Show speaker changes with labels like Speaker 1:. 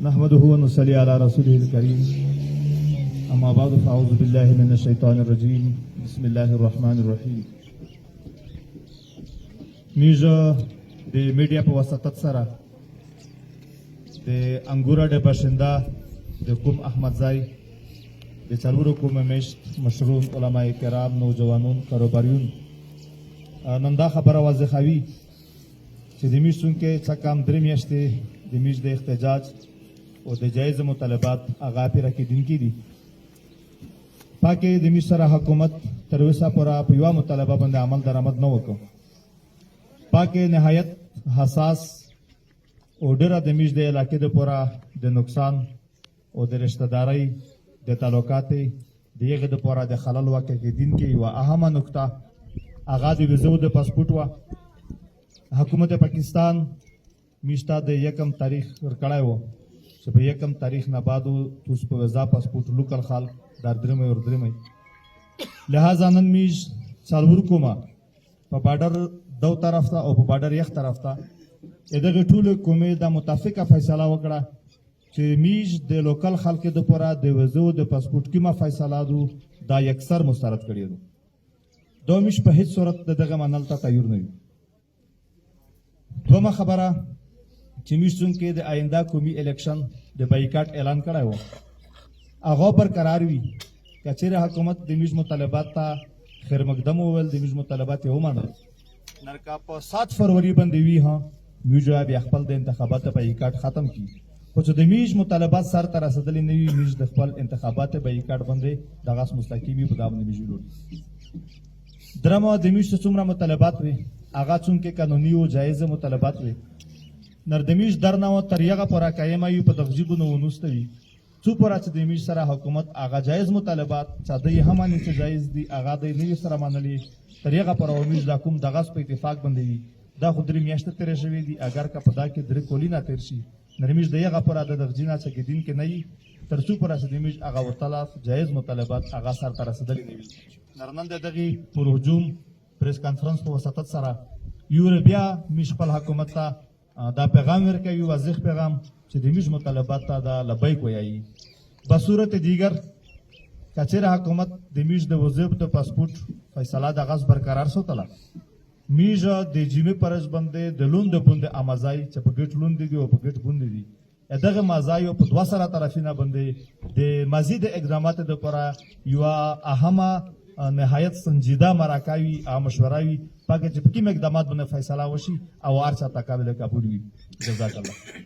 Speaker 1: نحمده ونصلي على رسوله الكريم اما بعد فاعوذ بالله من الشيطان الرجيم بسم الله الرحمن الرحيم. میجا د میډیا په واسطه سره د انګورا د باشنده د کوم احمد زای د څلورو کومه مشت مشرون علماء کرام نوجوانون کاروباریون نن دا خبره واضحوي چې د میشتون کې څه کم درې میاشتې د میش د احتجاج او د جایز مطالبات هغه پرې کېدونکي دي. پاکې د میش سره حکومت تر اوسه پورې په یوه مطالبه باندې عمل درآمد نه وکړ. پاکې نهایت حساس او ډېره د میش د علاقې د پوره د نقصان او د رشته دارۍ د تعلقاتې د هغې د پوره د خلل واقع کېدونکې یوه اهمه نقطه هغه د ویزو د پاسپورټ وه. حکومت پاکستان میش ته د 1 تاریخ ورکړی و چې په 1 تاریخ نه بعد توس په ویزا پاسپورټ لوکل خلک در درمۍ ور درمۍ لہذا نن میش څلور کومه په بارډر دو طرف ته او په بارډر یخ طرف ته دغه ټولو کومې د متفقه فیصله وکړه چې میش د لوکل خلکو د پوره د ویزو د پاسپورټ کومه فیصله دو دا یکسر مسترد کړی دو. دا میش په هیڅ صورت دغه منل ته تیار نه وي. دومره خبره چې میشتون کې د آینده قومي الیکشن د بایکاټ اعلان کړی و هغه برقرار وي که چیرې حکومت د میش مطالبات ته خیر مقدم وویل د میش مطالبات یې ومنل نن که په 7 فروری باندې وي ها میش بیا خپل د انتخاباتو بایکاټ ختم کړي خو چې د میش مطالبات سر ته رسېدلي نه وي میش د خپل انتخاباتو بایکاټ باندې دغه مستقیمي په دا باندې میش جوړوي. درمه د میش څومره مطالبات وي هغه څومره قانوني او جایز مطالبات وي نر د میش درنه و تر یغه پورا قائمه یو په تغجیبونو ونوسته وي څو پورا چې د میش سره حکومت هغه جایز مطالبات چې د هم نه چې جایز دي هغه د نه سره منلي تر یغه پورا و میش د کوم دغه په اتفاق باندې وي دا خو درې میاشتې تیر شوی دي اگر که په دا کې درې کولینا تیر شي نرمیش د یغه پورا د دغجینا څخه دین کې نه وي تر څو پورا چې د میش هغه وتلا جایز مطالبات هغه سره تر رسیدلي نه وي. نرنن دغه پر هجوم پریس کانفرنس په وساتت سره یورپیا میش خپل حکومت ته دا پیغام ورکوي واضح پیغام چې د میش مطالبات ته دا لبیک وایي. په صورت دیگر کچېره حکومت د میش د وظیفو د پاسپورټ فیصله د غصب برقرار ساتله میش د جیمه پرز باندې د لوند باندې امازای چې په ګټ لوند دي او په ګټ باندې دي دغه مازایو په دوه سره طرفینه باندې د مزید اقدامات د لپاره یو اهمه نهایت سنجیده مراکاوي او مشوراوي پکې چې په کوم اقدامات باندې فیصله وشي او هر څه ته قابل قبول وي. جزاک الله.